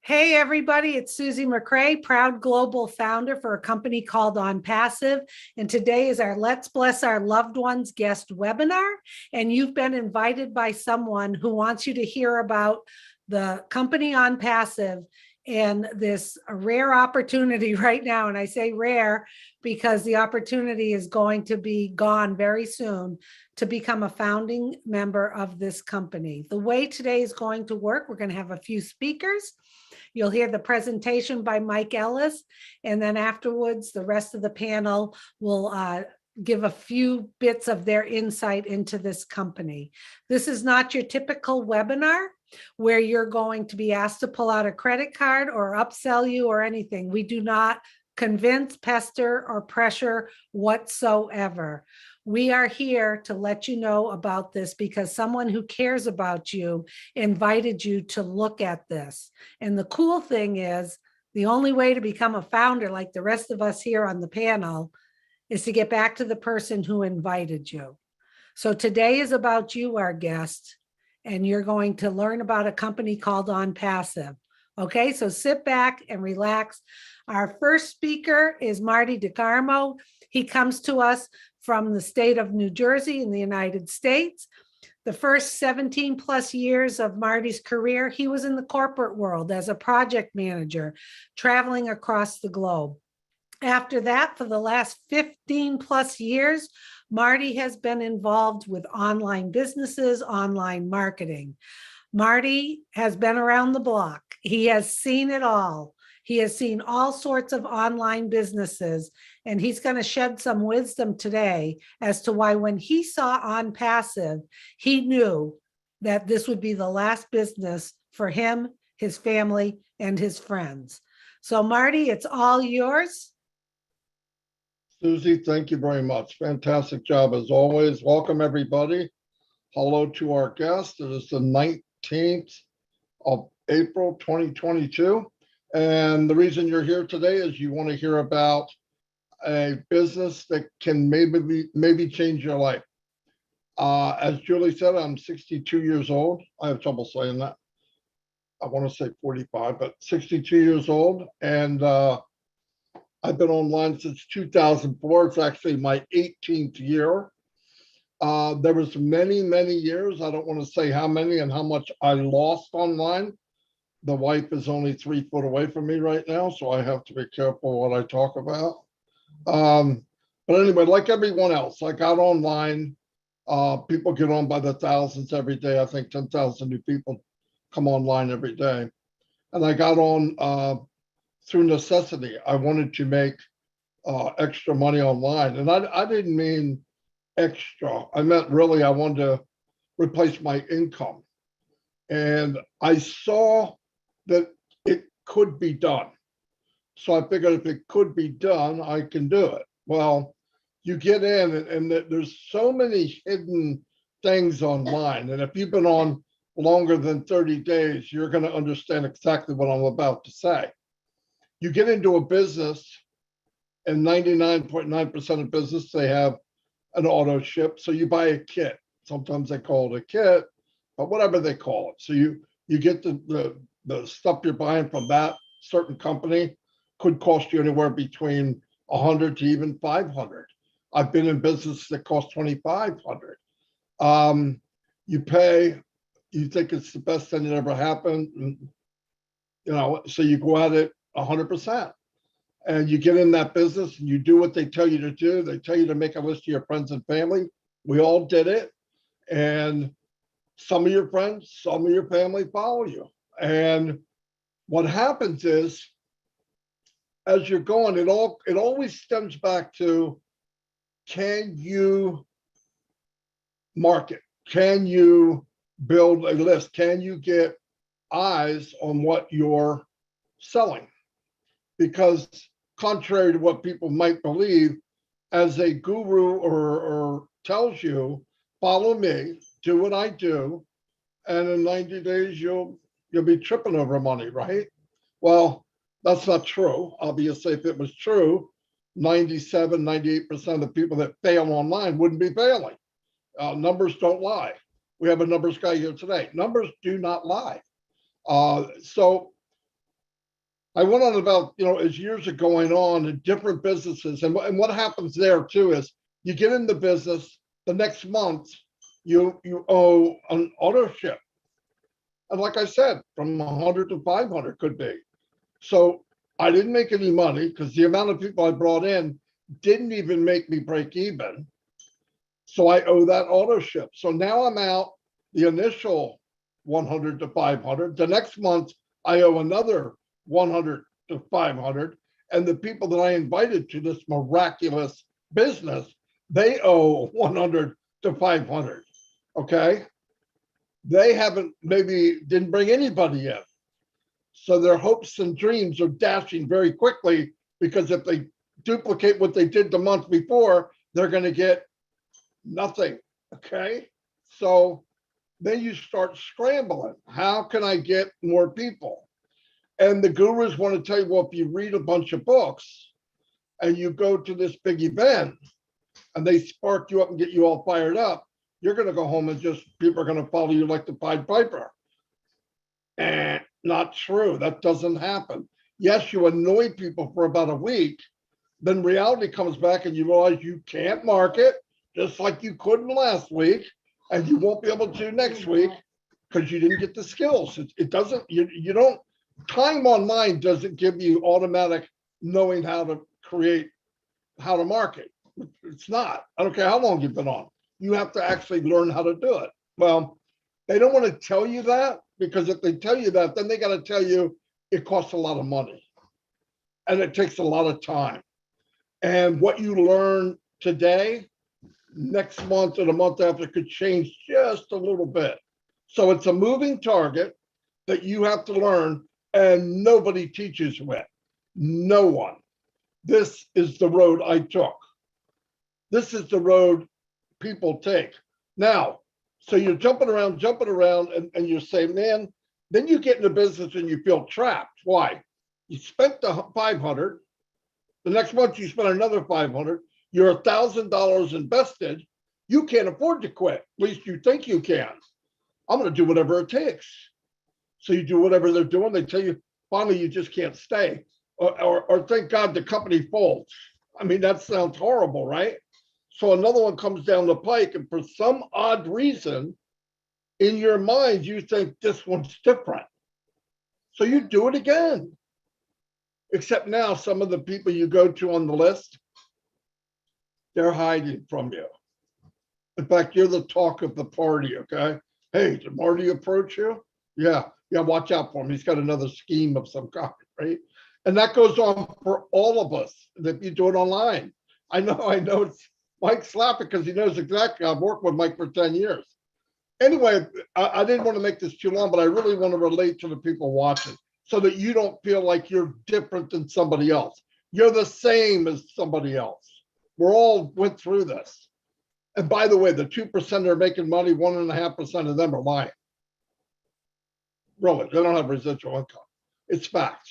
Hey, everybody, it's Susie McCrae, proud global founder for a company called Onpassive. And today is our Let's Bless Our Loved Ones guest webinar. And you've been invited by someone who wants you to hear about the company Onpassive and this rare opportunity right now. And I say rare because the opportunity is going to be gone very soon to become a founding member of this company. The way today is going to work, we're going to have a few speakers. You'll hear the presentation by Mike Ellis, and then afterwards, the rest of the panel will give a few bits of their insight into this company. This is not your typical webinar where you're going to be asked to pull out a credit card or upsell you or anything. We do not convince, pester, or pressure whatsoever. We are here to let you know about this because someone who cares about you invited you to look at this. And the cool thing is, the only way to become a founder, like the rest of us here on the panel, is to get back to the person who invited you. So today is about you, our guest, and you're going to learn about a company called Onpassive. Okay, so sit back and relax. Our first speaker is Marty DeGarmo. He comes to us from the state of New Jersey in the United States. The first 17 plus years of Marty's career, he was in the corporate world as a project manager, traveling across the globe. After that, for the last 15 plus years, Marty has been involved with online businesses, online marketing. Marty has been around the block. He has seen it all. He has seen all sorts of online businesses, and he's going to shed some wisdom today as to why when he saw Onpassive, he knew that this would be the last business for him, his family, and his friends. So Marty, it's all yours. Susie, thank you very much. Fantastic job as always. Welcome everybody. Hello to our guest. It is the 19th of April, 2022. And the reason you're here today is you want to hear about a business that can maybe change your life. As Julie said, I'm 62 years old. I have trouble saying that. I want to say 45, but 62 years old. And I've been online since 2004. It's actually my 18th year. There was many years. I don't want to say how many and how much I lost online. The wife is only 3 foot away from me right now, so I have to be careful what I talk about. But anyway, like everyone else, I got online. People get on by the thousands every day. I think 10,000 new people come online every day. And I got on through necessity. I wanted to make extra money online. And I didn't mean extra. I meant really I wanted to replace my income. And I saw that it could be done. So I figured if it could be done, I can do it. Well, you get in and there's so many hidden things online. And if you've been on longer than 30 days, you're going to understand exactly what I'm about to say. You get into a business, and 99.9% of business, they have an auto ship. So you buy a kit. Sometimes they call it a kit, but whatever they call it. So you get the stuff you're buying from that certain company could cost you anywhere between 100 to even 500. I've been in business that cost 2,500. You pay, you think it's the best thing that ever happened, so you go at it 100%. And you get in that business and you do what they tell you to do. They tell you to make a list of your friends and family. We all did it. And some of your friends, some of your family follow you. And what happens is, as you're going, it always stems back to, can you market? Can you build a list? Can you get eyes on what you're selling? Because contrary to what people might believe, as a guru or tells you, follow me, do what I do, and in 90 days you'll be tripping over money, right? Well, that's not true. Obviously, if it was true, 97, 98% of the people that fail online wouldn't be failing. Numbers don't lie. We have a numbers guy here today. Numbers do not lie. So I went on about, as years are going on in different businesses, and what happens there too is you get in the business, the next month you owe an auto ship. And like I said, from 100 to 500 could be. So I didn't make any money because the amount of people I brought in didn't even make me break even. So I owe that auto ship. So now I'm out the initial 100 to 500. The next month I owe another 100 to 500. And the people that I invited to this miraculous business, they owe 100 to 500. Okay. They didn't bring anybody in. So their hopes and dreams are dashing very quickly, because if they duplicate what they did the month before, they're going to get nothing. Okay. So then you start scrambling. How can I get more people? And the gurus want to tell you, well, if you read a bunch of books and you go to this big event and they spark you up and get you all fired up, you're going to go home and people are going to follow you like the Pied Piper. And not true. That doesn't happen. Yes, you annoy people for about a week, then reality comes back and you realize you can't market just like you couldn't last week, and you won't be able to next week because you didn't get the skills. It doesn't, you don't, time online doesn't give you automatic knowing how to market. It's not. I don't care how long you've been on. You have to actually learn how to do it. Well, they don't want to tell you that, because if they tell you that, then they got to tell you it costs a lot of money and it takes a lot of time. And what you learn today, next month or the month after, could change just a little bit. So it's a moving target that you have to learn, and nobody teaches you it. No one. This is the road I took. This is the road people take. Now, so you're jumping around, and you're saying, man, then you get in the business and you feel trapped. Why? You spent the 500. The next month you spend another 500. You're $1,000 invested. You can't afford to quit. At least you think you can. I'm going to do whatever it takes. So you do whatever they're doing. They tell you finally you just can't stay, or thank God the company folds. I mean, that sounds horrible, right? So another one comes down the pike, and for some odd reason, in your mind, you think this one's different. So you do it again. Except now, some of the people you go to on the list, they're hiding from you. In fact, you're the talk of the party, okay? Hey, did Marty approach you? Yeah, watch out for him. He's got another scheme of some kind, right? And that goes on for all of us if you do it online. I know it's Mike's laughing because he knows exactly. I've worked with Mike for 10 years. Anyway, I didn't want to make this too long, but I really want to relate to the people watching so that you don't feel like you're different than somebody else. You're the same as somebody else. We're all went through this. And by the way, the 2% that are making money, 1.5% of them are lying. Really, they don't have residual income. It's fact.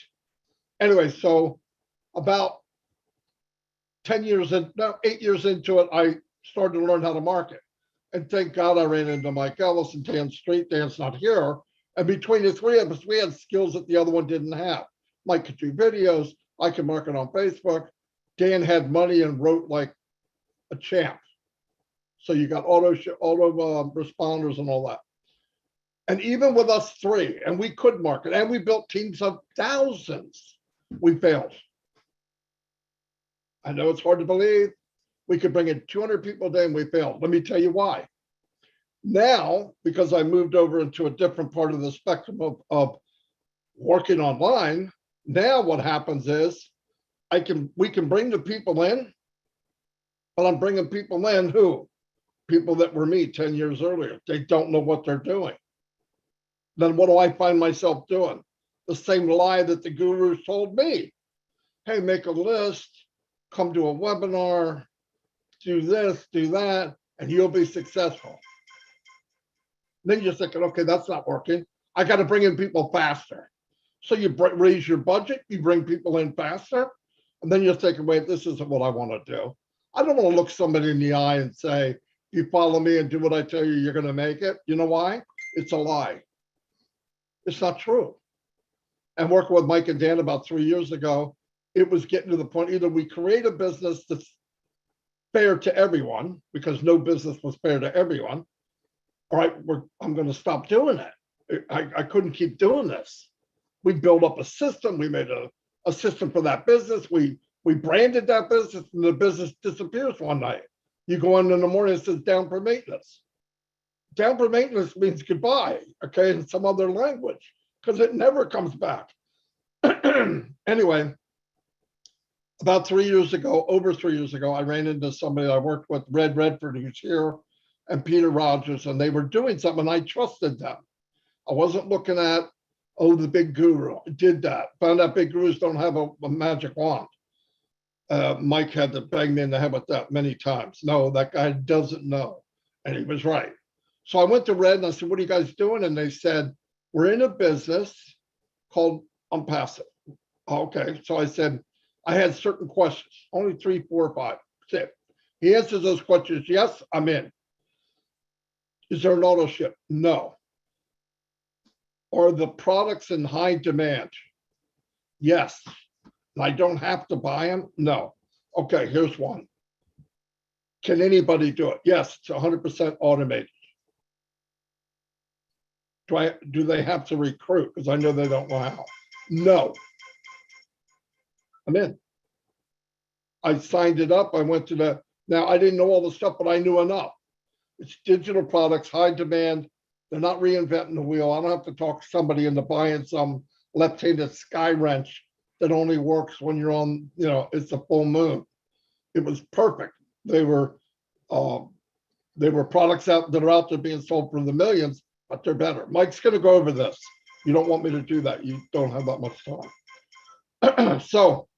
Anyway, so about 8 years into it, I started to learn how to market. And thank God I ran into Mike Ellis and Dan Street. Dan's not here. And between the three of us, we had skills that the other one didn't have. Mike could do videos. I could market on Facebook. Dan had money and wrote like a champ. So you got auto responders and all that. And even with us three, and we could market, and we built teams of thousands, we failed. I know it's hard to believe. We could bring in 200 people a day and we failed. Let me tell you why. Now, because I moved over into a different part of the spectrum of working online, now what happens is we can bring the people in, but I'm bringing people in who? People that were me 10 years earlier. They don't know what they're doing. Then what do I find myself doing? The same lie that the gurus told me. Hey, make a list, come to a webinar, do this, do that, and you'll be successful. Then you're thinking, okay, that's not working. I got to bring in people faster. So you raise your budget, you bring people in faster, and then you're thinking, wait, this isn't what I want to do. I don't want to look somebody in the eye and say, you follow me and do what I tell you, you're going to make it. You know why? It's a lie. It's not true. and working with Mike and Dan about 3 years ago, it was getting to the point, either we create a business that's fair to everyone, because no business was fair to everyone. All right, I'm going to stop doing it. I couldn't keep doing this. We built up a system. We made a system for that business. We branded that business, and the business disappears one night. You go in the morning, it says down for maintenance. Down for maintenance means goodbye, okay, in some other language, because it never comes back. Anyway, about 3 years ago, over 3 years ago, I ran into somebody I worked with, Red Redford, who's here, and Peter Rogers, and they were doing something, and I trusted them. I wasn't looking at, oh, the big guru did that. Found out big gurus don't have a magic wand. Mike had to bang me in the head with that many times. No, that guy doesn't know. And he was right. So I went to Red and I said, what are you guys doing? And they said, we're in a business called Onpassive. Okay. So I said, I had certain questions, only 3, 4, 5. That's it. He answers those questions. Yes, I'm in. Is there an auto ship? No. Are the products in high demand? Yes. And I don't have to buy them? No. Okay, here's one. Can anybody do it? Yes, it's 100% automated. Do they have to recruit? Because I know they don't know how. No. I'm in. I signed it up. I went to now I didn't know all the stuff, but I knew enough. It's digital products, high demand. They're not reinventing the wheel. I don't have to talk somebody into buying some left-handed sky wrench that only works when you're on, it's a full moon. It was perfect. They were products that are out there being sold for the millions, but they're better. Mike's going to go over this. You don't want me to do that. You don't have that much time. So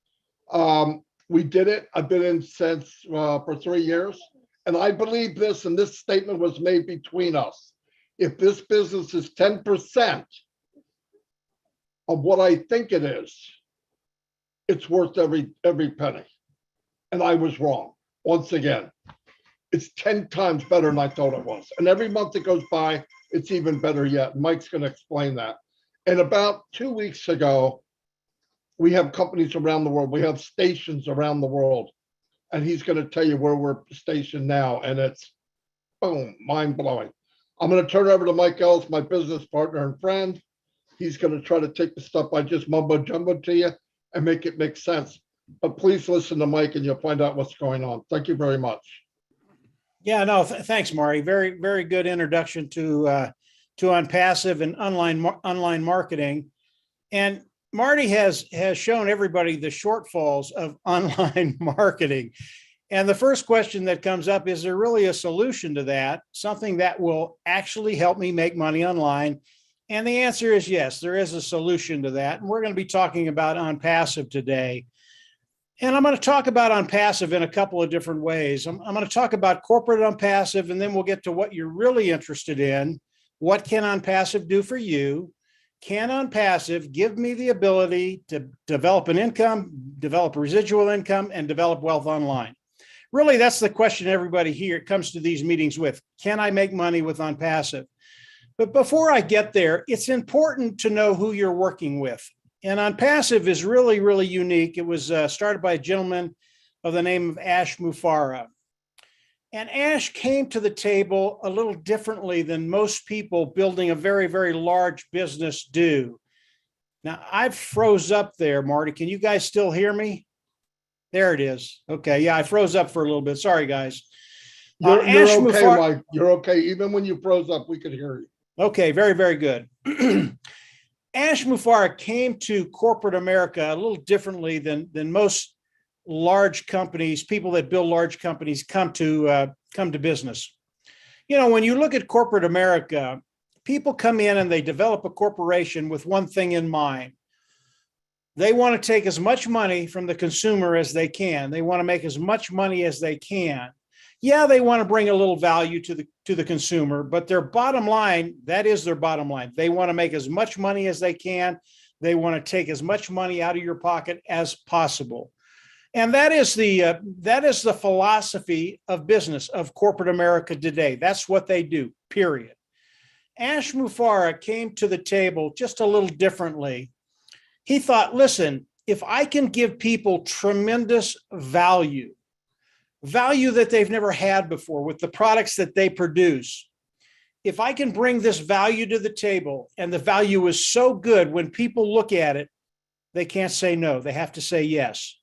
we did it. I've been in since for 3 years. And I believe this, and this statement was made between us. If this business is 10% of what I think it is, it's worth every penny. And I was wrong. Once again, it's 10 times better than I thought it was. And every month that goes by, it's even better yet. Mike's going to explain that. And about 2 weeks ago, we have companies around the world. We have stations around the world. And he's going to tell you where we're stationed now. And it's, boom, mind-blowing. I'm going to turn it over to Mike Ellis, my business partner and friend. He's going to try to take the stuff I just mumbo-jumbo to you and make it make sense. But please listen to Mike and you'll find out what's going on. Thank you very much. Yeah, no, thanks, Marty. Very, very good introduction to Onpassive and online marketing. And Marty has shown everybody the shortfalls of online marketing. And the first question that comes up, is there really a solution to that? Something that will actually help me make money online? And the answer is yes, there is a solution to that. And we're going to be talking about Onpassive today. And I'm going to talk about Onpassive in a couple of different ways. I'm going to talk about corporate Onpassive, and then we'll get to what you're really interested in. What can Onpassive do for you? Can Onpassive give me the ability to develop an income, develop residual income, and develop wealth online? Really, that's the question everybody here comes to these meetings with. Can I make money with Onpassive? But before I get there, it's important to know who you're working with. And Onpassive is really, really unique. It was started by a gentleman of the name of Ash Mufareh. And Ash came to the table a little differently than most people building a very, very large business do. Now, I froze up there, Marty. Can you guys still hear me? There it is. Okay. Yeah, I froze up for a little bit. Sorry, guys. You're okay, Mike. You're okay. Even when you froze up, we could hear you. Okay. Very, very good. Ash Mufareh came to corporate America a little differently than most large companies, people that build large companies come to business. When you look at corporate America, people come in and they develop a corporation with one thing in mind. They want to take as much money from the consumer as they can. They want to make as much money as they can. Yeah, they want to bring a little value to the consumer, but their bottom line, that is their bottom line. They want to make as much money as they can. They want to take as much money out of your pocket as possible. And that is the philosophy of business of corporate America today. That's what they do, period. Ash Mufareh came to the table just a little differently. He thought, listen, if I can give people tremendous value that they've never had before with the products that they produce, if I can bring this value to the table and the value is so good, when people look at it, they can't say no. They have to say yes.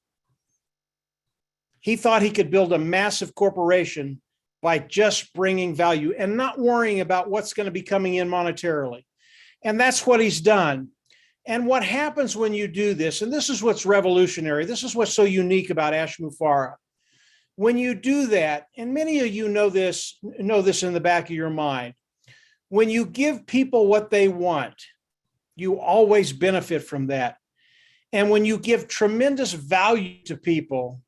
He thought he could build a massive corporation by just bringing value and not worrying about what's going to be coming in monetarily. And that's what he's done. And what happens when you do this, and this is what's revolutionary, this is what's so unique about Ash Mufareh. When you do that, and many of you know this in the back of your mind, when you give people what they want, you always benefit from that. And when you give tremendous value to people,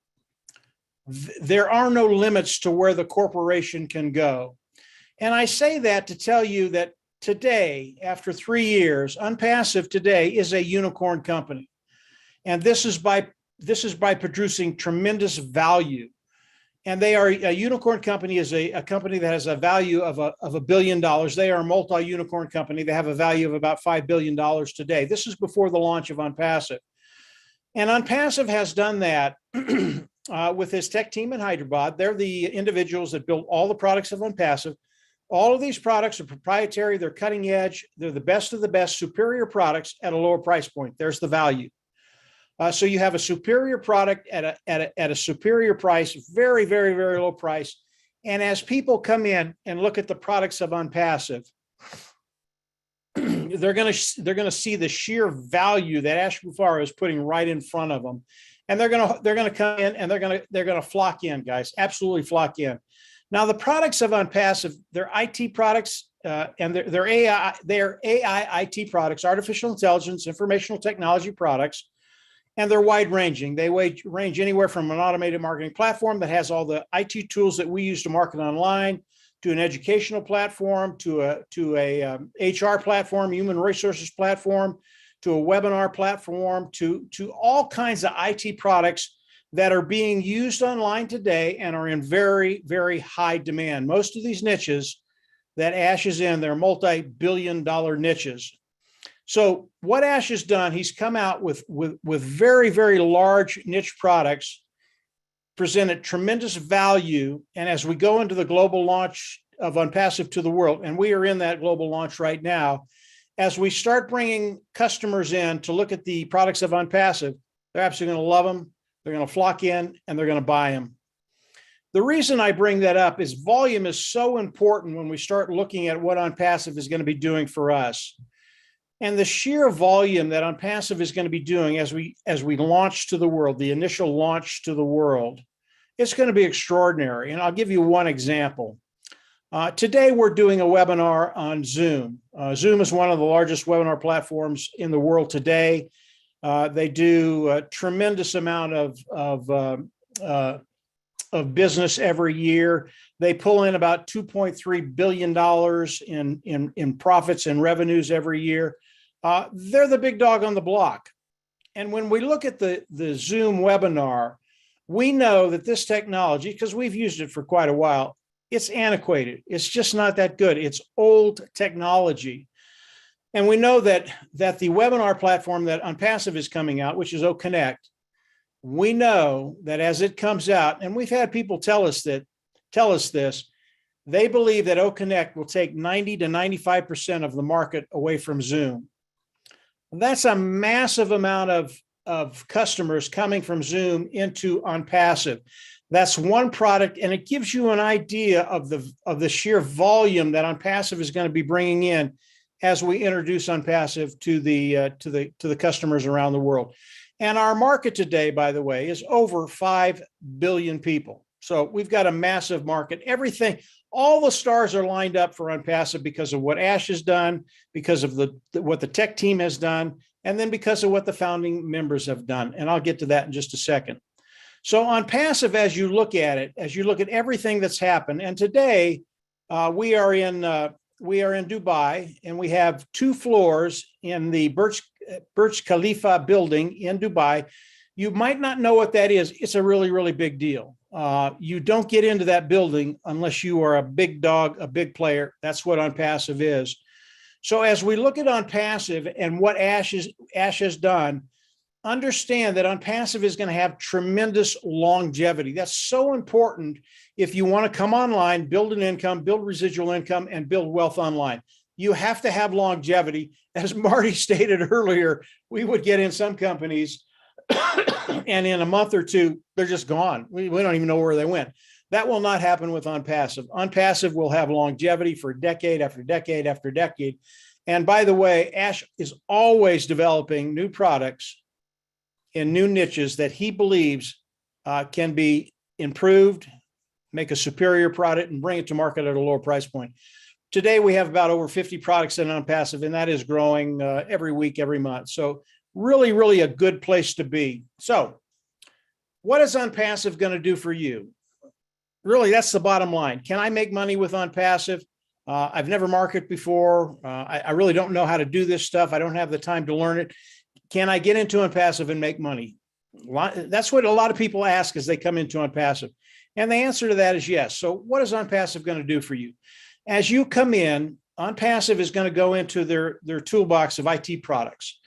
there are no limits to where the corporation can go. And I say that to tell you that today, after 3 years, Onpassive today is a unicorn company. And this is by producing tremendous value. And they are a unicorn company is a company that has a value of $1 billion. They are a multi-unicorn company. They have a value of about $5 billion today. This is before the launch of Onpassive. And Onpassive has done that with his tech team in Hyderabad. They're the individuals that built all the products of Onpassive. All of these products are proprietary. They're cutting edge. They're the best of the best, superior products at a lower price point. There's the value. So you have a superior product at a superior price, very, very, very low price. And as people come in and look at the products of Onpassive, they're going to see the sheer value that Ash Mufareh is putting right in front of them, and they're going to come in and they're going to flock in, guys, absolutely flock in. Now, the products of Onpassive, they're IT products, and they're AI IT products, artificial intelligence, informational technology products. And they're wide ranging. They range anywhere from an automated marketing platform that has all the IT tools that we use to market online, to an educational platform, to a HR platform, human resources platform, to a webinar platform, to all kinds of IT products that are being used online today and are in very, very high demand. Most of these niches that Ash is in, they're multi-billion-dollar niches. So what Ash has done, he's come out with very, very large niche products, presented tremendous value. And as we go into the global launch of Onpassive to the world, and we are in that global launch right now, as we start bringing customers in to look at the products of Onpassive, they're absolutely going to love them. They're going to flock in and they're going to buy them. The reason I bring that up is volume is so important when we start looking at what Onpassive is going to be doing for us. And the sheer volume that Onpassive is going to be doing as we launch to the world, the initial launch to the world, it's going to be extraordinary. And I'll give you one example. Today, we're doing a webinar on Zoom. Zoom is one of the largest webinar platforms in the world today. They do a tremendous amount of business every year. They pull in about $2.3 billion in profits and revenues every year. They're the big dog on the block. And when we look at the Zoom webinar, we know that this technology, because we've used it for quite a while, it's antiquated. It's just not that good. It's old technology. And we know that the webinar platform that Onpassive is coming out, which is OConnect, we know that as it comes out, and we've had people tell us this, they believe that OConnect will take 90 to 95% of the market away from Zoom. That's a massive amount of customers coming from Zoom into Onpassive. That's one product, and it gives you an idea of the sheer volume that Onpassive is going to be bringing in as we introduce Onpassive to the customers around the world. And our market today, by the way, is over 5 billion people. So we've got a massive market. Everything, all the stars are lined up for Onpassive because of what Ash has done, because of what the tech team has done, and then because of what the founding members have done. And I'll get to that in just a second. So Onpassive, as you look at it, as you look at everything that's happened, and today we are in Dubai, and we have 2 floors in the Burj Khalifa building in Dubai. You might not know what that is. It's a really, really big deal. You don't get into that building unless you are a big dog, a big player. That's what Onpassive is. So as we look at Onpassive and what Ash has done, understand that Onpassive is going to have tremendous longevity. That's so important if you want to come online, build an income, build residual income, and build wealth online. You have to have longevity. As Marty stated earlier, we would get in some companies and in a month or two, they're just gone. We don't even know where they went. That will not happen with Onpassive. Onpassive will have longevity for decade after decade after decade. And by the way, Ash is always developing new products in new niches that he believes can be improved, make a superior product, and bring it to market at a lower price point. Today, we have about over 50 products in Onpassive, and that is growing every week, every month. So really, really a good place to be. So what is Onpassive going to do for you? Really, that's the bottom line. Can I make money with Onpassive? I've never marketed before. I really don't know how to do this stuff. I don't have the time to learn it. Can I get into Onpassive and make money? That's what a lot of people ask as they come into Onpassive. And the answer to that is yes. So what is Onpassive going to do for you? As you come in, Onpassive is going to go into their toolbox of IT products.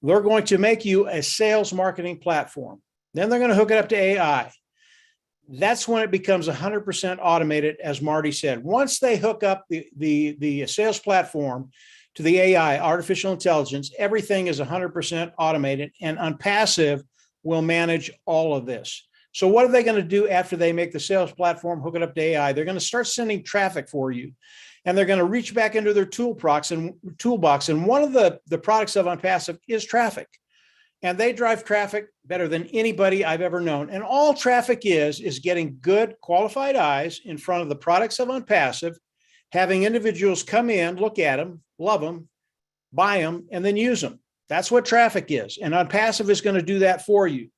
They're going to make you a sales marketing platform. Then they're going to hook it up to AI. That's when it becomes 100% automated, as Marty said. Once they hook up the sales platform to the AI, artificial intelligence, everything is 100% automated, and Onpassive will manage all of this. So what are they going to do after they make the sales platform, hook it up to AI? They're going to start sending traffic for you, and they're going to reach back into their toolbox. And one of the products of Onpassive is traffic. And they drive traffic better than anybody I've ever known. And all traffic is getting good, qualified eyes in front of the products of Onpassive, having individuals come in, look at them, love them, buy them, and then use them. That's what traffic is. And Onpassive is going to do that for you.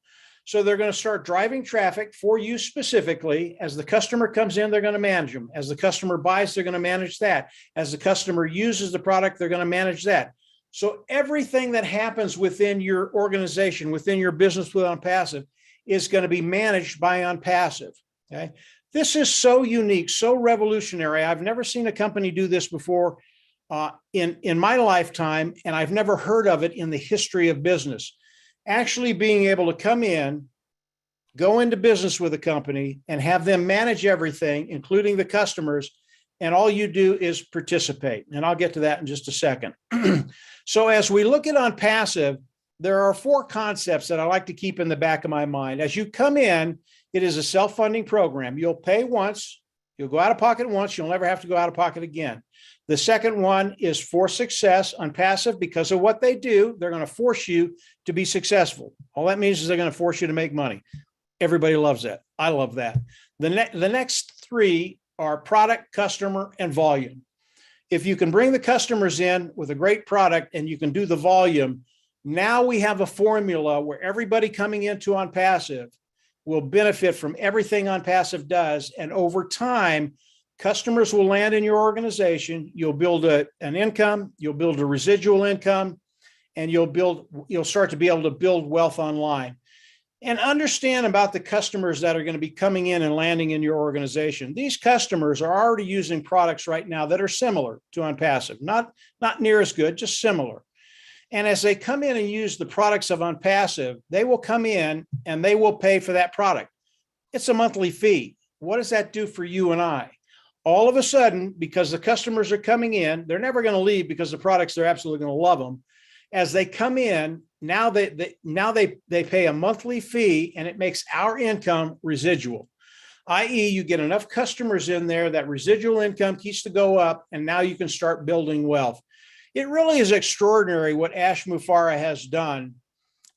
So they're going to start driving traffic for you specifically. As the customer comes in, they're going to manage them. As the customer buys, they're going to manage that. As the customer uses the product, they're going to manage that. So everything that happens within your organization, within your business with Onpassive, is going to be managed by Onpassive. Okay. This is so unique, so revolutionary. I've never seen a company do this before in my lifetime, and I've never heard of it in the history of business. Actually being able to come in, go into business with a company, and have them manage everything, including the customers, and all you do is participate. And I'll get to that in just a second. So as we look at Onpassive, there are 4 concepts that I like to keep in the back of my mind. As you come in, it is a self-funding program. You'll pay once, you'll go out of pocket once, you'll never have to go out of pocket again. The second one is for success. Onpassive, because of what they do, they're going to force you to be successful. All that means is they're going to force you to make money. Everybody loves that. I love that. The next 3 are product, customer, and volume. If you can bring the customers in with a great product and you can do the volume, now we have a formula where everybody coming into Onpassive will benefit from everything Onpassive does. And over time, customers will land in your organization. You'll build an income, you'll build a residual income, and you'll start to be able to build wealth online. And understand about the customers that are going to be coming in and landing in your organization. These customers are already using products right now that are similar to Onpassive, not near as good, just similar. And as they come in and use the products of Onpassive, they will come in and they will pay for that product. It's a monthly fee. What does that do for you and I? All of a sudden, because the customers are coming in, they're never going to leave because the products, they're absolutely going to love them. As they come in, now they pay a monthly fee, and it makes our income residual, i.e. you get enough customers in there that residual income keeps to go up, and now you can start building wealth. It really is extraordinary what Ash Mufareh has done.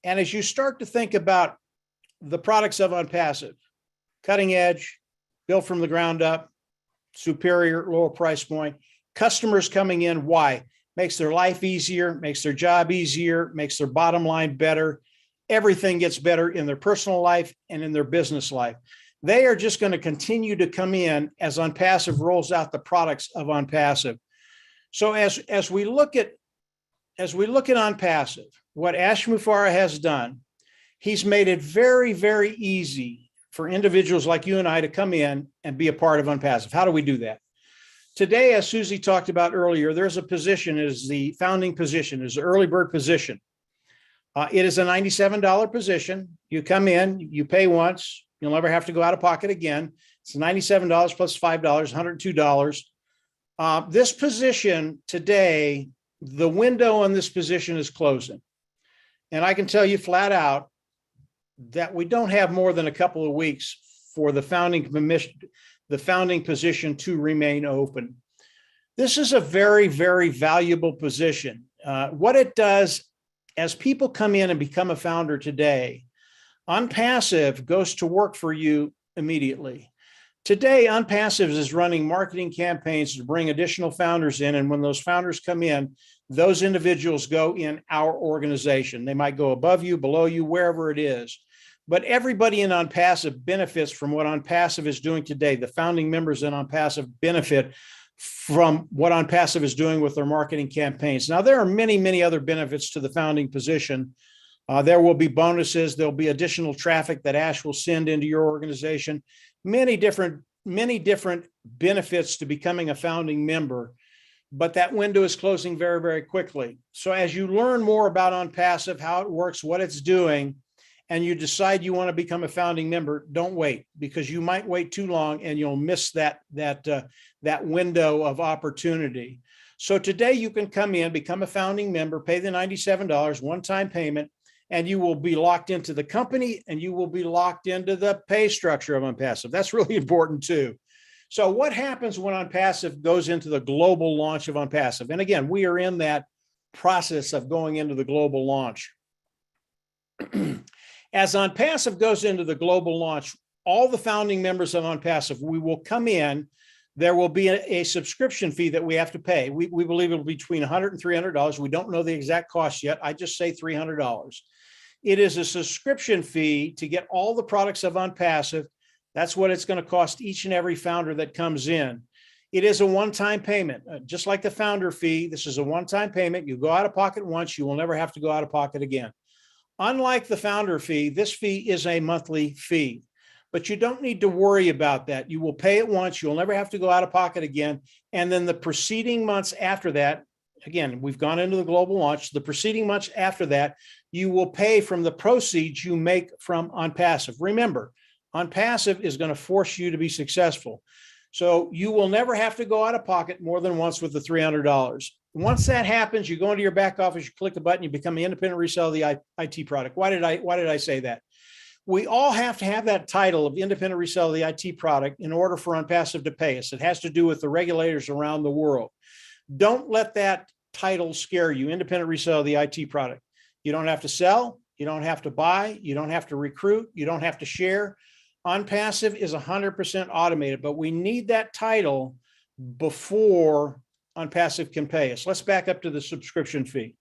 And as you start to think about the products of Onpassive, cutting edge, built from the ground up, superior, lower price point, customers coming in, why? Makes their life easier, makes their job easier, makes their bottom line better. Everything gets better in their personal life and in their business life. They are just going to continue to come in as Onpassive rolls out the products of Onpassive. So as we look at Onpassive, what Ash Mufareh has done, he's made it very, very easy for individuals like you and I to come in and be a part of Onpassive. How do we do that? Today, as Susie talked about earlier, there's a position, is the founding position, is the early bird position. It is a $97 position. You come in, you pay once, you'll never have to go out of pocket again. It's $97 plus $5, $102. This position today, the window on this position is closing. And I can tell you flat out that we don't have more than a couple of weeks for the founding position to remain open. This is a very, very valuable position. What it does, as people come in and become a founder today, Onpassive goes to work for you immediately. Today, Onpassive is running marketing campaigns to bring additional founders in. And when those founders come in, those individuals go in our organization. They might go above you, below you, wherever it is. But everybody in Onpassive benefits from what Onpassive is doing today. The founding members in Onpassive benefit from what Onpassive is doing with their marketing campaigns. Now, there are many, many other benefits to the founding position. There will be bonuses. There'll be additional traffic that Ash will send into your organization. Many different benefits to becoming a founding member, but that window is closing very, very quickly. So as you learn more about Onpassive, how it works, what it's doing, and you decide you want to become a founding member, don't wait, because you might wait too long and you'll miss that window of opportunity. So today you can come in, become a founding member, pay the $97 one-time payment, and you will be locked into the company and you will be locked into the pay structure of Onpassive. That's really important too. So what happens when Onpassive goes into the global launch of Onpassive? And again, we are in that process of going into the global launch. As Onpassive goes into the global launch, all the founding members of Onpassive, we will come in. There will be a subscription fee that we have to pay. We believe it'll be between $100 and $300. We don't know the exact cost yet. I just say $300. It is a subscription fee to get all the products of Onpassive. That's what it's going to cost each and every founder that comes in. It is a one-time payment, just like the founder fee. This is a one-time payment. You go out of pocket once, you will never have to go out of pocket again. Unlike the founder fee, this fee is a monthly fee, but you don't need to worry about that. You will pay it once. You'll never have to go out of pocket again. And then the preceding months after that, again, we've gone into the global launch. The preceding months after that, you will pay from the proceeds you make from Onpassive. Remember, Onpassive is going to force you to be successful. So you will never have to go out of pocket more than once with the $300. Once that happens, you go into your back office, you click the button, you become the independent reseller of the IT product. Why did I say that? We all have to have that title of independent reseller of the IT product in order for Onpassive to pay us. It has to do with the regulators around the world. Don't let that title scare you, independent reseller of the IT product. You don't have to sell, you don't have to buy, you don't have to recruit, you don't have to share. Onpassive is 100% automated, but we need that title before Onpassive can pay us. Let's back up to the subscription fee.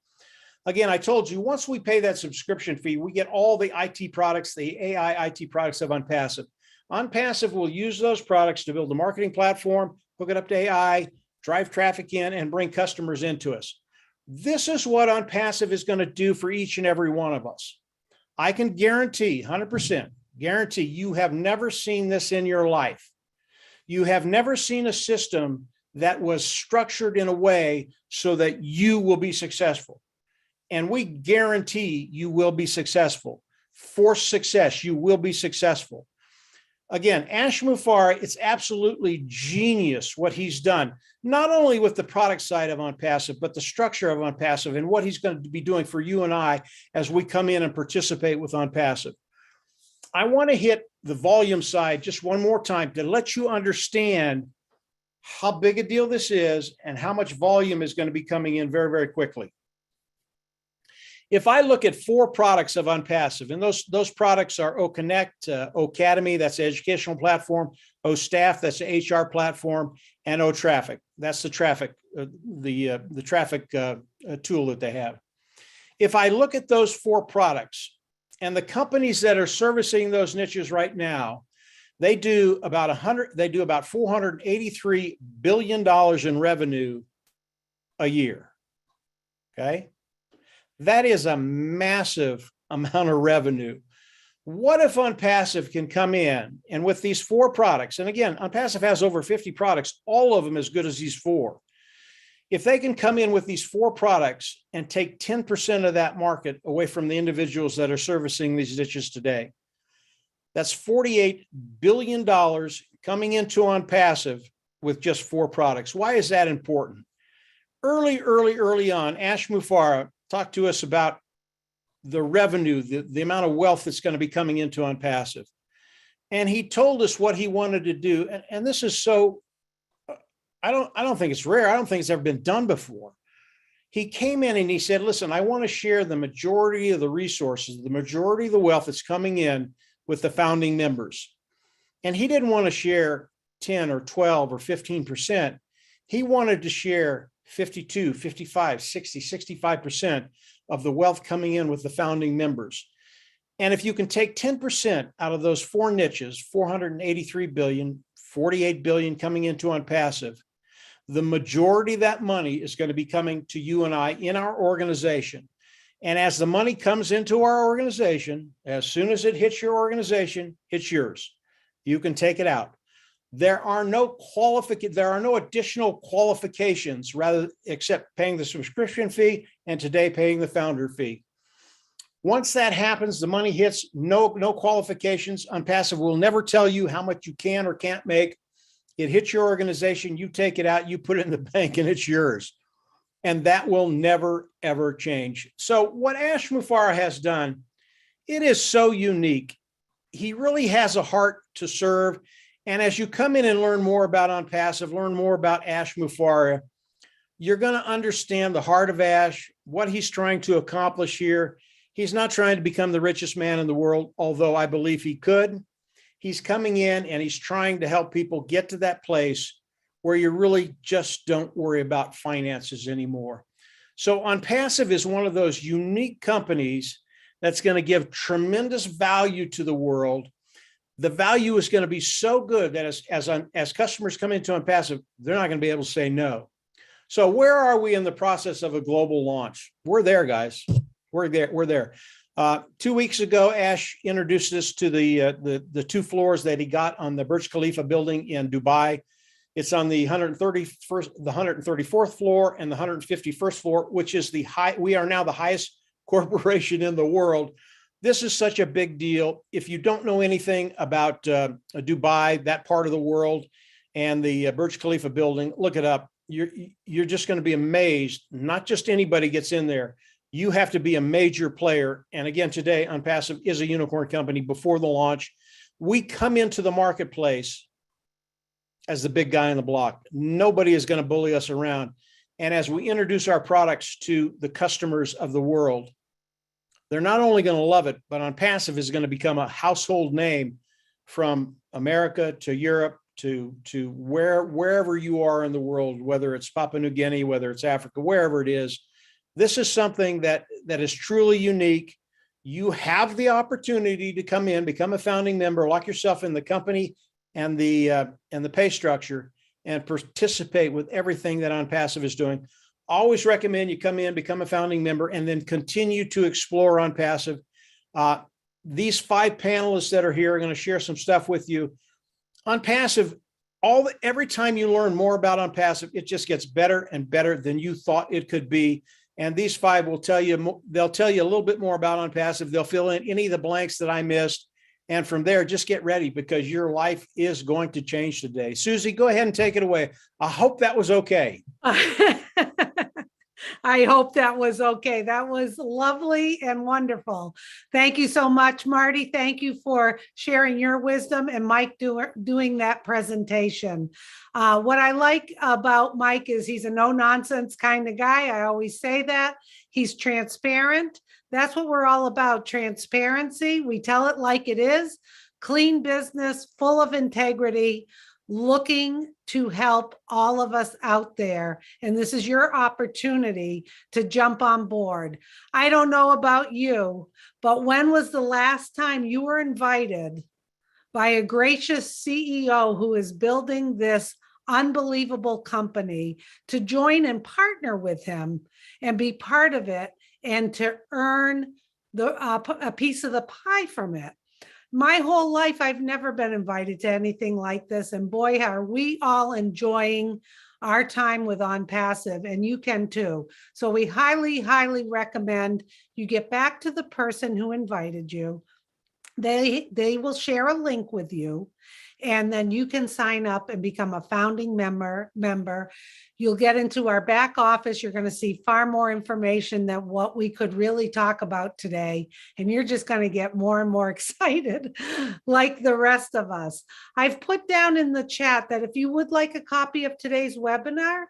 Again, I told you, once we pay that subscription fee, we get all the IT products, the AI IT products of Onpassive. Onpassive will use those products to build a marketing platform, hook it up to AI, drive traffic in, and bring customers into us. This is what Onpassive is going to do for each and every one of us. I can guarantee, 100%, guarantee you have never seen this in your life. You have never seen a system that was structured in a way so that you will be successful. And we guarantee you will be successful. For success, you will be successful. Again, Ash Mufareh, it's absolutely genius what he's done, not only with the product side of Onpassive, but the structure of Onpassive and what he's going to be doing for you and I as we come in and participate with Onpassive. I want to hit the volume side just one more time to let you understand how big a deal this is and how much volume is going to be coming in very, very quickly. If I look at 4 products of Onpassive, and those products are OConnect, Ocademy, that's the educational platform, OStaff, that's the HR platform, and OTraffic, that's the traffic, the traffic tool that they have. If I look at those 4 products and the companies that are servicing those niches right now, they do about $483 billion in revenue a year. Okay. That is a massive amount of revenue. What if Onpassive can come in and with these 4 products, and again, Onpassive has over 50 products, all of them as good as these 4. If they can come in with these 4 products and take 10% of that market away from the individuals that are servicing these niches today, that's $48 billion coming into Onpassive with just 4 products. Why is that important? Early on, Ash Mufareh talked to us about the revenue, the amount of wealth that's going to be coming into Onpassive. And he told us what he wanted to do. And this is so, I don't think it's rare. I don't think it's ever been done before. He came in and he said, listen, I want to share the majority of the resources, the majority of the wealth that's coming in with the founding members. And he didn't want to share 10 or 12 or 15%. He wanted to share 52, 55, 60, 65% of the wealth coming in with the founding members. And if you can take 10% out of those 4 niches, 483 billion, 48 billion coming into Onpassive, the majority of that money is going to be coming to you and I in our organization. And as the money comes into our organization, as soon as it hits your organization, it's yours. You can take it out. There are no additional qualifications rather except paying the subscription fee and today paying the founder fee. Once that happens, the money hits, no qualifications. Onpassive will never tell you how much you can or can't make. It hits your organization, you take it out, you put it in the bank, and it's yours. And that will never, ever change. So what Ash Mufareh has done, it is so unique. He really has a heart to serve. And as you come in and learn more about Onpassive, learn more about Ash Mufareh, you're going to understand the heart of Ash, what he's trying to accomplish here. He's not trying to become the richest man in the world, although I believe he could. He's coming in and he's trying to help people get to that place where you really just don't worry about finances anymore. So Onpassive is one of those unique companies that's going to give tremendous value to the world. The value is going to be so good that as customers come into Onpassive, they're not going to be able to say no. So where are we in the process of a global launch? We're there, guys. We're there. 2 weeks ago, Ash introduced us to the 2 floors that he got on the Burj Khalifa building in Dubai. It's on the 134th floor and the 151st floor, which is we are now the highest corporation in the world. This is such a big deal. If you don't know anything about Dubai, that part of the world, and the Burj Khalifa building, look it up. You're just going to be amazed. Not just anybody gets in there. You have to be a major player. And again, today, Onpassive is a unicorn company. Before the launch, we come into the marketplace as the big guy on the block. Nobody is going to bully us around. And as we introduce our products to the customers of the world, they're not only going to love it, but Onpassive is going to become a household name from America to Europe to wherever you are in the world, whether it's Papua New Guinea, whether it's Africa, wherever it is. This is something that is truly unique. You have the opportunity to come in, become a founding member, lock yourself in the company and the pay structure, and participate with everything that Onpassive is doing. Always recommend you come in, become a founding member, and then continue to explore Onpassive. These 5 panelists that are here are going to share some stuff with you. Onpassive, every time you learn more about Onpassive, it just gets better and better than you thought it could be. And these 5 will tell you, they'll tell you a little bit more about Onpassive. They'll fill in any of the blanks that I missed. And from there, just get ready because your life is going to change today. Susie, go ahead and take it away. I hope that was okay. I hope that was okay. That was lovely and wonderful. Thank you so much, Marty. Thank you for sharing your wisdom and Mike doing that presentation. What I like about Mike is he's a no-nonsense kind of guy. I always say that. He's transparent. That's what we're all about, transparency. We tell it like it is. Clean business, full of integrity, looking to help all of us out there. And this is your opportunity to jump on board. I don't know about you, but when was the last time you were invited by a gracious CEO who is building this unbelievable company to join and partner with him and be part of it and to earn a piece of the pie from it? my whole life, I've never been invited to anything like this. And boy, are we all enjoying our time with Onpassive, and you can too. So we highly, highly recommend you get back to the person who invited you. They will share a link with you, and then you can sign up and become a founding member. You'll get into our back office. You're going to see far more information than what we could really talk about today. And you're just going to get more and more excited like the rest of us. I've put down in the chat that if you would like a copy of today's webinar,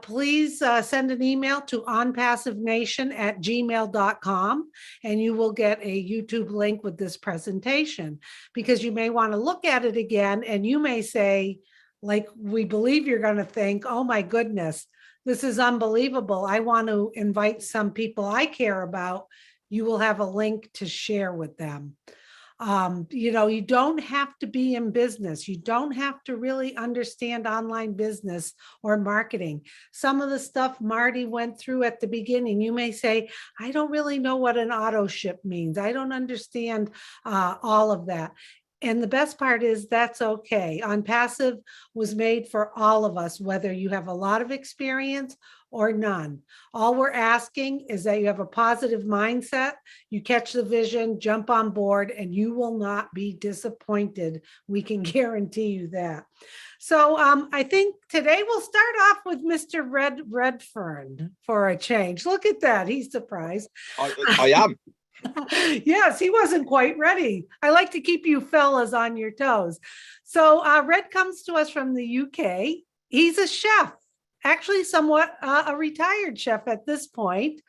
please send an email to onpassivenation@gmail.com, and you will get a YouTube link with this presentation, because you may want to look at it again and you may say, like we believe you're going to think, oh my goodness, this is unbelievable. I want to invite some people I care about. You will have a link to share with them. You don't have to be in business. You don't have to really understand online business or marketing. Some of the stuff Marty went through at the beginning, you may say, I don't really know what an auto ship means. I don't understand all of that. And the best part is that's okay. Onpassive was made for all of us, whether you have a lot of experience or none. All we're asking is that you have a positive mindset, you catch the vision, jump on board, and you will not be disappointed. We can guarantee you that. So I think today we'll start off with Mr. Redfern for a change. Look at that. He's surprised. I am. Yes, he wasn't quite ready. I like to keep you fellas on your toes. So Red comes to us from the UK. He's a chef, actually somewhat a retired chef at this point.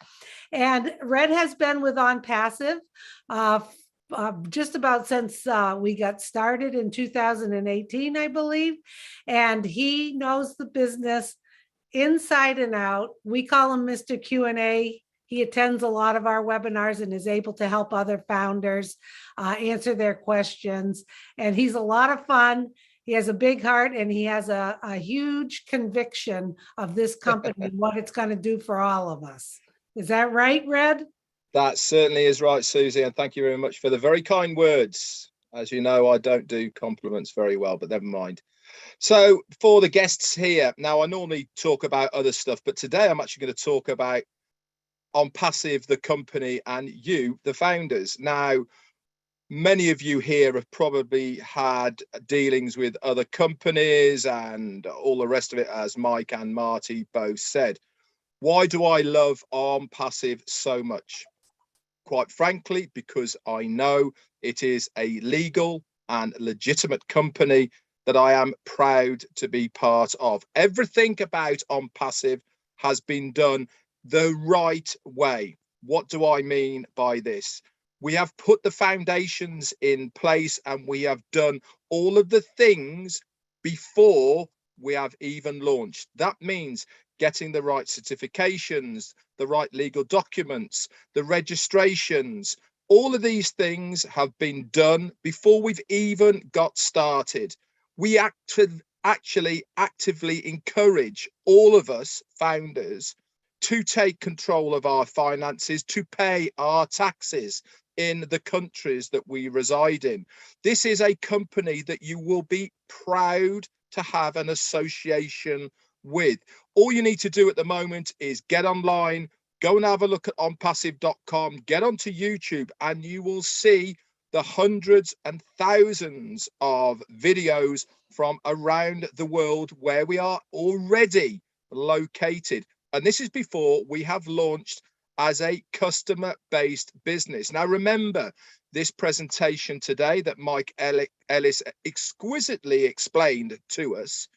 And Red has been with Onpassive just about since we got started in 2018, I believe. And he knows the business inside and out. We call him Mr. Q&A. He attends a lot of our webinars and is able to help other founders answer their questions. And he's a lot of fun. He has a big heart, and he has a huge conviction of this company and what it's going to do for all of us. Is that right, Red? That certainly is right, Susie. And thank you very much for the very kind words. As you know, I don't do compliments very well, but never mind. So for the guests here, now I normally talk about other stuff, but today I'm actually going to talk about Onpassive, the company, and you, the founders. Now, many of you here have probably had dealings with other companies and all the rest of it, as Mike and Marty both said. Why do I love Onpassive so much? Quite frankly, because I know it is a legal and legitimate company that I am proud to be part of. Everything about Onpassive has been done the right way. What do I mean by this? We have put the foundations in place, and we have done all of the things before we have even launched. That means getting the right certifications, the right legal documents, the registrations. All of these things have been done before we've even got started. We actually actively encourage all of us founders to take control of our finances, to pay our taxes in the countries that we reside in. This is a company that you will be proud to have an association with. All you need to do at the moment is get online, go and have a look at onpassive.com, get onto YouTube, and you will see the hundreds and thousands of videos from around the world where we are already located. And this is before we have launched as a customer-based business. Now, remember, this presentation today that Mike Ellis exquisitely explained to us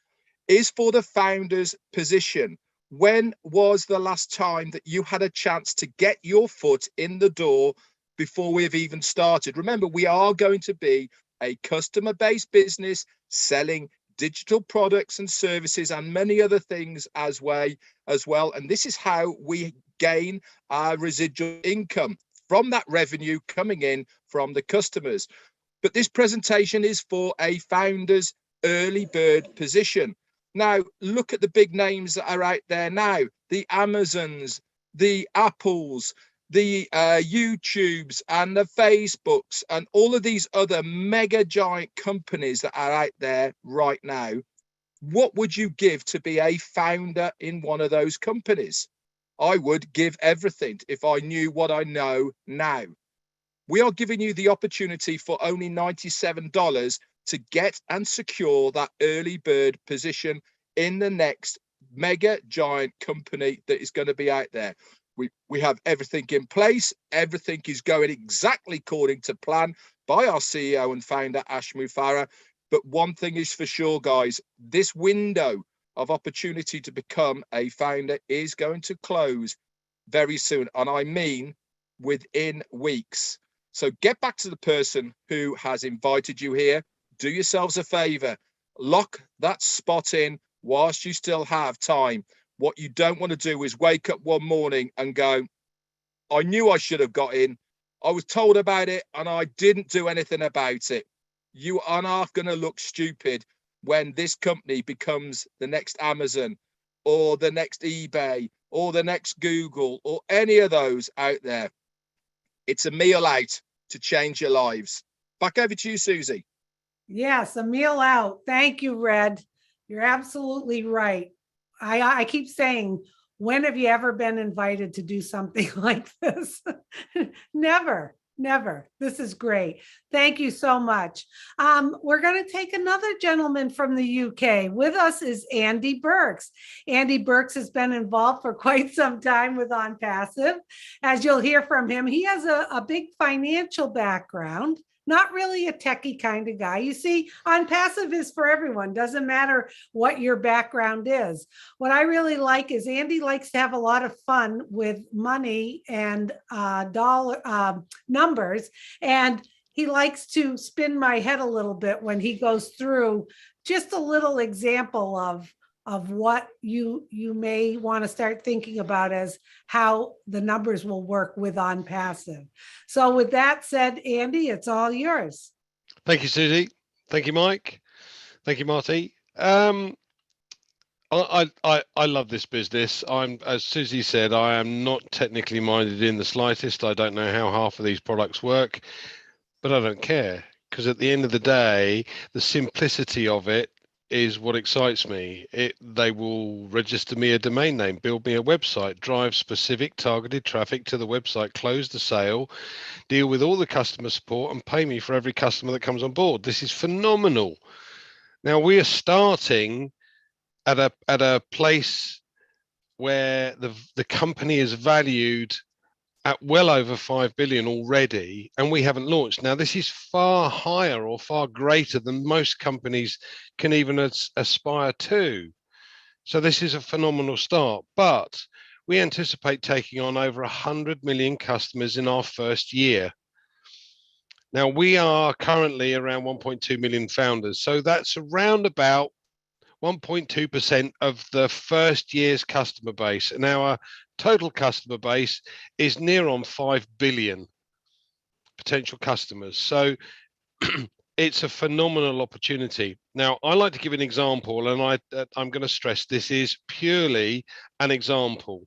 is for the founder's position. When was the last time that you had a chance to get your foot in the door before we've even started? Remember, we are going to be a customer-based business selling digital products and services and many other things as well. And this is how we gain our residual income from that revenue coming in from the customers. But this presentation is for a founder's early bird position. Now, look at the big names that are out there now, the Amazons, the Apples, the YouTubes and the Facebooks and all of these other mega giant companies that are out there right now, what would you give to be a founder in one of those companies? I would give everything if I knew what I know now. We are giving you the opportunity for only $97 to get and secure that early bird position in the next mega giant company that is going to be out there. We have everything in place. Everything is going exactly according to plan by our CEO and founder, Ash Mufarah. But one thing is for sure, guys, this window of opportunity to become a founder is going to close very soon. And I mean within weeks. So get back to the person who has invited you here. Do yourselves a favor. Lock that spot in whilst you still have time. What you don't want to do is wake up one morning and go, I knew I should have got in. I was told about it and I didn't do anything about it. You are not going to look stupid when this company becomes the next Amazon or the next eBay or the next Google or any of those out there. It's a meal out to change your lives. Back over to you, Susie. Yes, a meal out. Thank you, Red. You're absolutely right. I keep saying, when have you ever been invited to do something like this? Never, never. This is great. Thank you so much. We're going to take another gentleman from the UK. With us is Andy Burks. Andy Burks has been involved for quite some time with Onpassive. As you'll hear from him, he has a big financial background. Not really a techie kind of guy. You see, Onpassive is for everyone. Doesn't matter what your background is. What I really like is Andy likes to have a lot of fun with money and dollar numbers. And he likes to spin my head a little bit when he goes through just a little example of what you may want to start thinking about as how the numbers will work with Onpassive. So with that said, Andy, it's all yours. Thank you, Susie. Thank you, Mike. Thank you, Marty. I love this business. As Susie said, I am not technically minded in the slightest. I don't know how half of these products work, but I don't care, because at the end of the day, the simplicity of it is what excites me. They will register me a domain name, build me a website, drive specific targeted traffic to the website, close the sale, deal with all the customer support, and pay me for every customer that comes on board. This is phenomenal. Now we are starting at a place where the company is valued at well over 5 billion already, and we haven't launched. Now, this is far higher or far greater than most companies can even aspire to. So this is a phenomenal start, but we anticipate taking on over 100 million customers in our first year. Now, we are currently around 1.2 million founders. So that's around about 1.2% of the first year's customer base. And our total customer base is near on 5 billion potential customers. So it's a phenomenal opportunity. Now, I like to give an example, and I'm going to stress this is purely an example.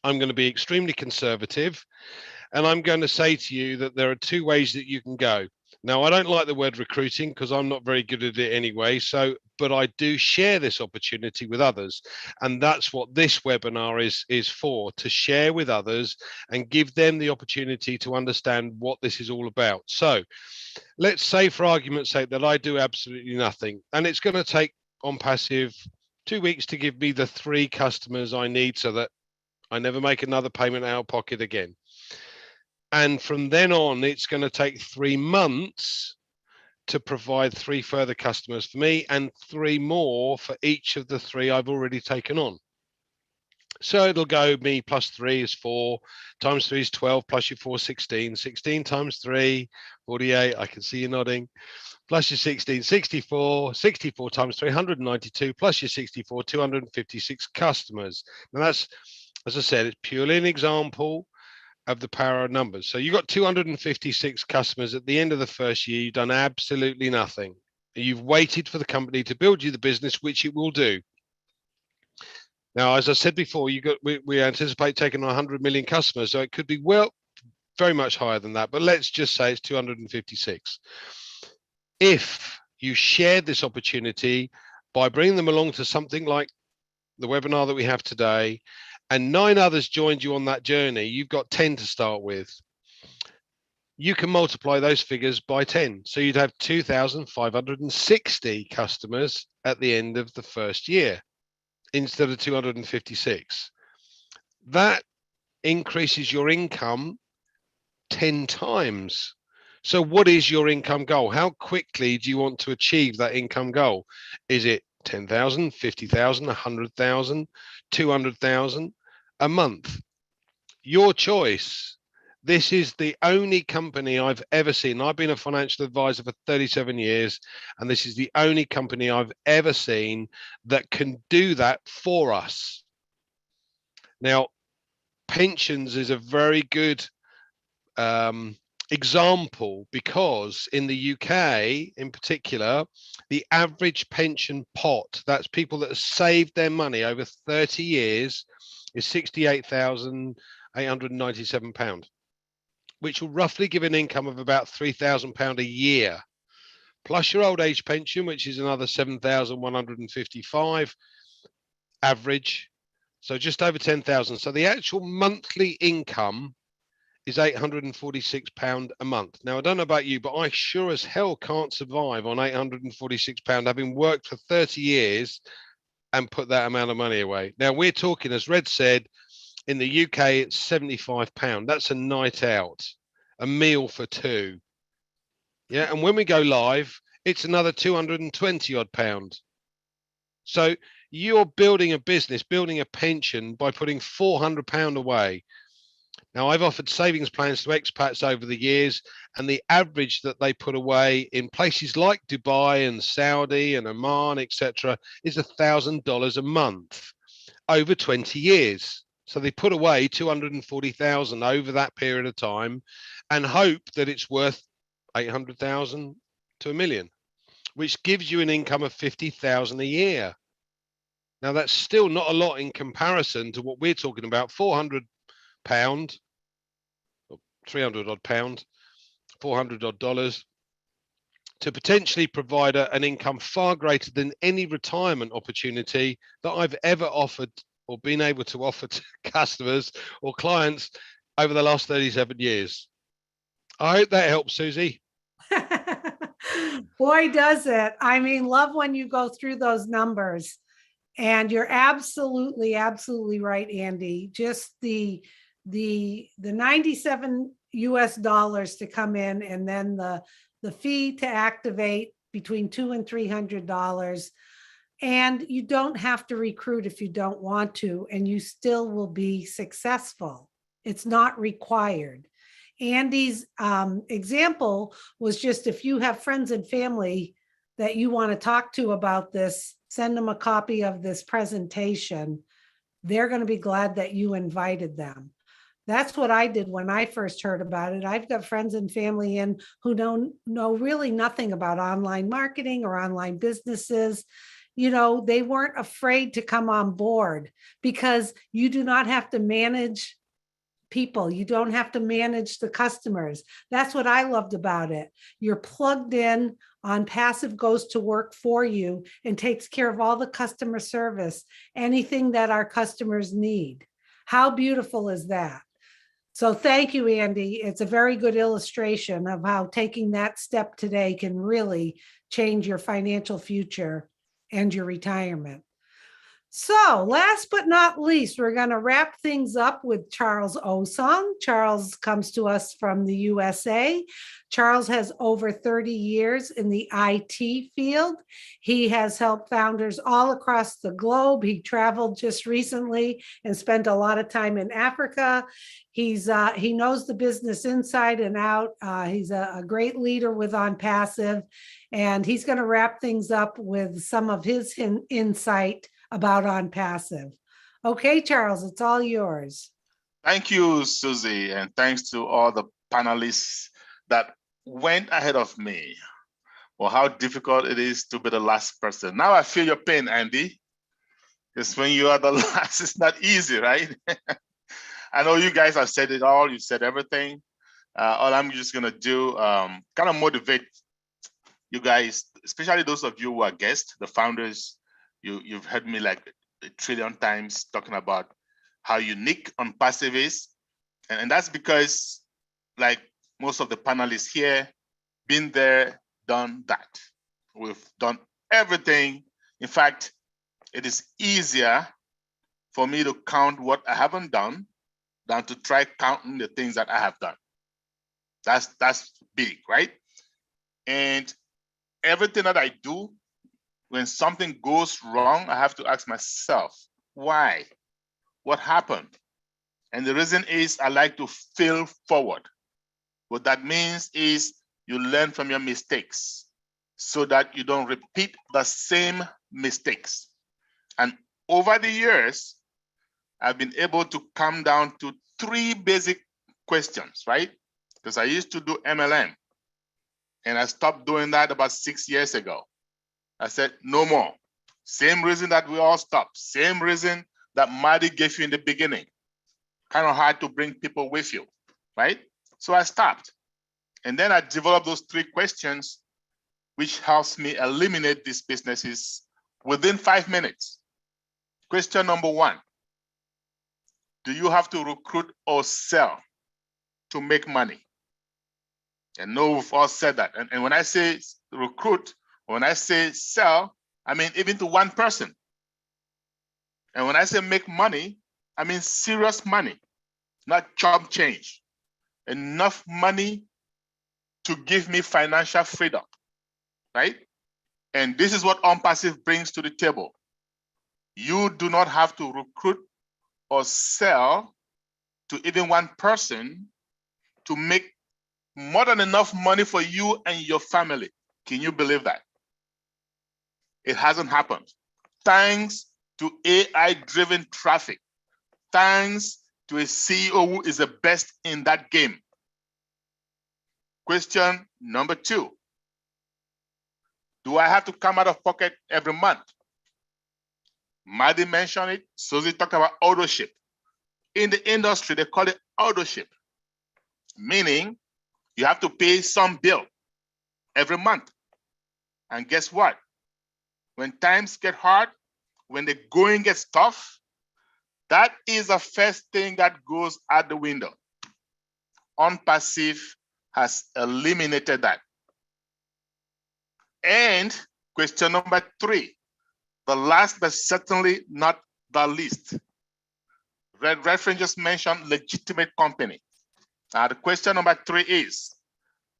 I'm going to be extremely conservative, and I'm going to say to you that there are two ways that you can go. Now, I don't like the word recruiting because I'm not very good at it anyway. But I do share this opportunity with others. And that's what this webinar is for, to share with others and give them the opportunity to understand what this is all about. So let's say, for argument's sake, that I do absolutely nothing. And it's going to take Onpassive 2 weeks to give me the 3 customers I need so that I never make another payment out of pocket again. And from then on, it's going to take 3 months to provide 3 further customers for me and 3 more for each of the 3 I've already taken on. So it'll go me plus 3 is 4, times 3 is 12, plus your 4, 16, 16 times 3, 48, I can see you nodding, plus your 16, 64, 64 times 392, plus your 64, 256 customers. Now that's, as I said, it's purely an example of the power of numbers. So you got 256 customers at the end of the first year. You've done absolutely nothing. You've waited for the company to build you the business, which it will do. Now, as I said before, we anticipate taking on 100 million customers, so it could be very much higher than that, but let's just say it's 256. If you shared this opportunity by bringing them along to something like the webinar that we have today, and 9 others joined you on that journey, you've got 10 to start with. You can multiply those figures by 10. So you'd have 2,560 customers at the end of the first year instead of 256. That increases your income 10 times. So what is your income goal? How quickly do you want to achieve that income goal? Is it 10,000, 50,000, 100,000, 200,000 a month? Your choice. This is the only company I've ever seen. I've been a financial advisor for 37 years, and this is the only company I've ever seen that can do that for us. Now, pensions is a very good example, because in the UK in particular, the average pension pot, that's people that have saved their money over 30 years, is £68,897, which will roughly give an income of about £3,000 a year, plus your old age pension, which is another 7,155 average, so just over 10,000. So the actual monthly income is £846 a month. Now, I don't know about you, but I sure as hell can't survive on £846, having worked for 30 years and put that amount of money away. Now, we're talking, as Red said, in the UK, it's £75. That's a night out, a meal for 2. Yeah, and when we go live, it's another 220 odd pound. So you're building a business, building a pension by putting £400 away. Now, I've offered savings plans to expats over the years, and the average that they put away in places like Dubai and Saudi and Oman, etc., is $1,000 a month over 20 years. So they put away 240,000 over that period of time and hope that it's worth 800,000 to $1 million, which gives you an income of 50,000 a year. Now, that's still not a lot in comparison to what we're talking about, £400, 300 odd pound, 400 odd dollars, to potentially provide an income far greater than any retirement opportunity that I've ever offered or been able to offer to customers or clients over the last 37 years. I hope that helps, Susie. Boy, does it. I mean, love when you go through those numbers. And you're absolutely, absolutely right, Andy. Just the 97 US dollars to come in, and then the fee to activate between $200 and $300. And you don't have to recruit if you don't want to, and you still will be successful. It's not required. Andy's example was just, if you have friends and family that you want to talk to about this, send them a copy of this presentation. They're going to be glad that you invited them. That's what I did when I first heard about it. I've got friends and family in who don't know really nothing about online marketing or online businesses. You know, they weren't afraid to come on board because you do not have to manage people. You don't have to manage the customers. That's what I loved about it. You're plugged in. Onpassive goes to work for you and takes care of all the customer service, anything that our customers need. How beautiful is that? So thank you, Andy. It's a very good illustration of how taking that step today can really change your financial future and your retirement. So last but not least, we're going to wrap things up with Charles Osong. Charles comes to us from the USA. Charles has over 30 years in the IT field. He has helped founders all across the globe. He traveled just recently and spent a lot of time in Africa. He knows the business inside and out. He's a great leader with Onpassive, and he's going to wrap things up with some of his insight about Onpassive. Okay, Charles, it's all yours. Thank you, Susie, and thanks to all the panelists that went ahead of me. Well, how difficult it is to be the last person. Now I feel your pain, Andy. Because when you are the last, it's not easy, right? I know you guys have said it all. You said everything. All I'm just gonna do, kind of motivate you guys, especially those of you who are guests, the founders. You've heard me like a trillion times talking about how unique Onpassive is, and that's because, like most of the panelists here, been there, done that. We've done everything. In fact, it is easier for me to count what I haven't done than to try counting the things that I have done. That's big, right? And everything that I do, when something goes wrong, I have to ask myself, why? What happened? And the reason is I like to fail forward. What that means is you learn from your mistakes so that you don't repeat the same mistakes. And over the years, I've been able to come down to 3 basic questions, right? Because I used to do MLM and I stopped doing that about 6 years ago. I said, no more. Same reason that we all stopped. Same reason that Marty gave you in the beginning. Kind of hard to bring people with you, right? So I stopped. And then I developed those 3 questions, which helps me eliminate these businesses within 5 minutes. Question number 1, do you have to recruit or sell to make money? And no, we've all said that. And when I say recruit, when I say sell, I mean even to one person. And when I say make money, I mean serious money, not chump change. Enough money to give me financial freedom, right? And this is what Onpassive brings to the table. You do not have to recruit or sell to even one person to make more than enough money for you and your family. Can you believe that? It hasn't happened. Thanks to AI-driven traffic. Thanks to a CEO who is the best in that game. Question number 2. Do I have to come out of pocket every month? Maddie mentioned it. Susie talked about auto ship. In the industry, they call it auto ship, meaning you have to pay some bill every month. And guess what? When times get hard, when the going gets tough, that is the first thing that goes out the window. Onpassive has eliminated that. And question number 3, the last but certainly not the least. Red Reference just mentioned legitimate company. Now the question number 3 is,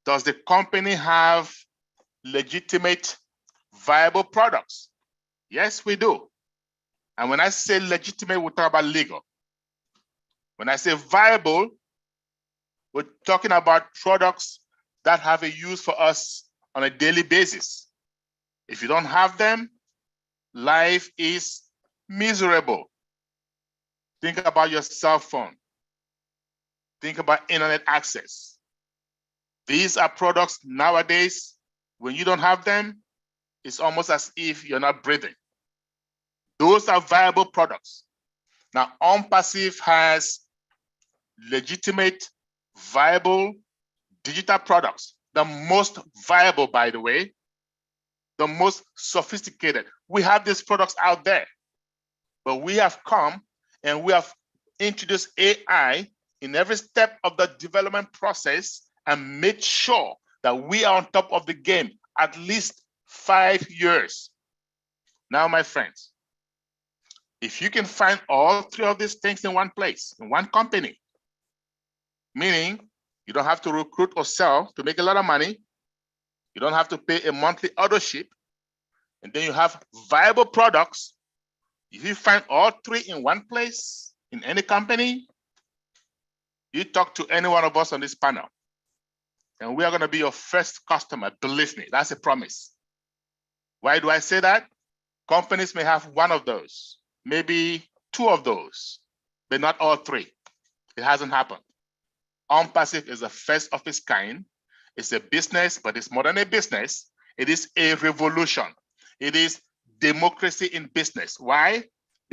does the company have legitimate, viable products? Yes, we do. And when I say legitimate, we're talking about legal. When I say viable, we're talking about products that have a use for us on a daily basis. If you don't have them, life is miserable. Think about your cell phone. Think about internet access. These are products nowadays, when you don't have them, it's almost as if you're not breathing. Those are viable products. Now, Onpassive has legitimate, viable digital products. The most viable, by the way, the most sophisticated. We have these products out there, but we have come and we have introduced AI in every step of the development process and made sure that we are on top of the game at least 5 years. Now, my friends, if you can find all 3 of these things in one place, in one company, meaning you don't have to recruit or sell to make a lot of money, you don't have to pay a monthly auto ship, and then you have viable products. If you find all 3 in one place, in any company, you talk to any one of us on this panel, and we are going to be your first customer. Believe me, that's a promise. Why do I say that? Companies may have 1 of those, maybe 2 of those, but not all 3. It hasn't happened. Onpassive is the first of its kind. It's a business, but it's more than a business. It is a revolution. It is democracy in business. Why?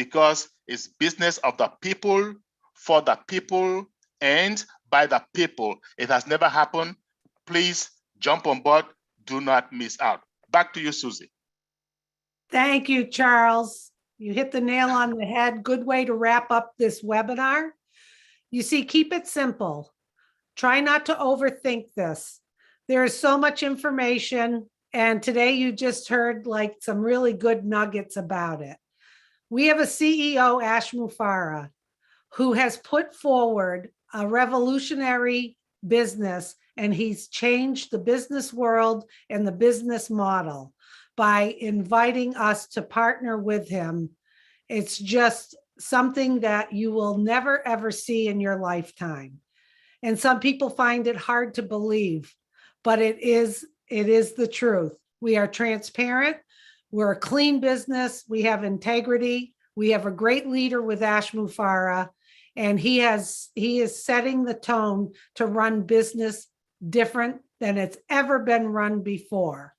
because it's business of the people, for the people, and by the people. It has never happened. Please jump on board. Do not miss out. Back to you, Susie. Thank you, Charles. You hit the nail on the head. Good way to wrap up this webinar. You see, keep it simple. Try not to overthink this. There is so much information, and today you just heard like some really good nuggets about it. We have a CEO, Ash Mufareh, who has put forward a revolutionary business, and he's changed the business world and the business model by inviting us to partner with him. It's just something that you will never, ever see in your lifetime. And some people find it hard to believe, but it is the truth. We are transparent. We're a clean business. We have integrity. We have a great leader with Ash Mufareh, and he is setting the tone to run business different than it's ever been run before.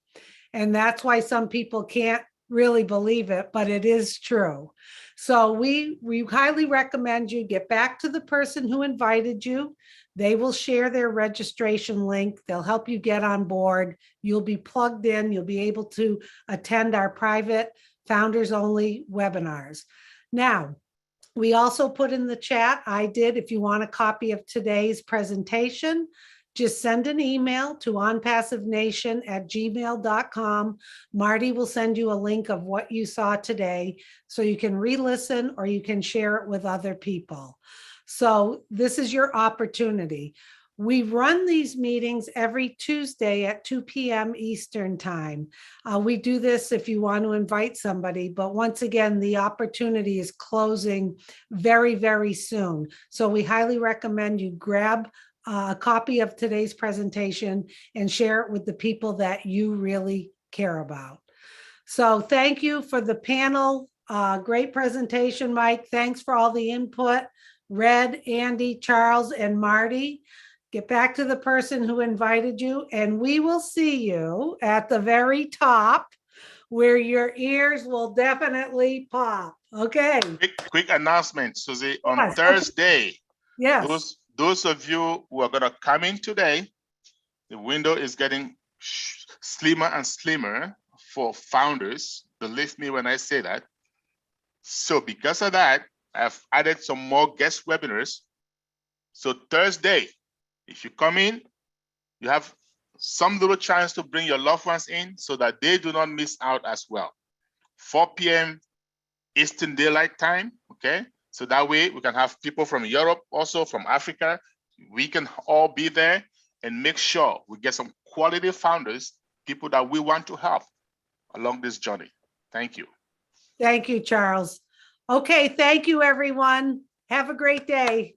And that's why some people can't really believe it, but it is true. So we highly recommend you get back to the person who invited you. They will share their registration link. They'll help you get on board. You'll be plugged in. You'll be able to attend our private founders only webinars. Now, we also put in the chat, I did, if you want a copy of today's presentation, just send an email to onpassivenation@gmail.com. Marty will send you a link of what you saw today so you can re-listen or you can share it with other people. So this is your opportunity. We run these meetings every Tuesday at 2 p.m. Eastern time. We do this if you want to invite somebody, but once again, the opportunity is closing very, very soon. So we highly recommend you grab a copy of today's presentation and share it with the people that you really care about. So thank you for the panel. Great presentation, Mike. Thanks for all the input. Red, Andy, Charles, and Marty. Get back to the person who invited you, and we will see you at the very top where your ears will definitely pop. Okay. Quick announcement, Susie. On Yes, okay. Thursday, Yes. those of you who are going to come in today, the window is getting slimmer and slimmer for founders. Believe me when I say that. So because of that, I've added some more guest webinars. So Thursday, if you come in, you have some little chance to bring your loved ones in so that they do not miss out as well. 4 p.m. Eastern Daylight Time, okay? So that way we can have people from Europe, also from Africa. We can all be there and make sure we get some quality founders, people that we want to help along this journey. Thank you. Thank you, Charles. Okay, thank you, everyone. Have a great day.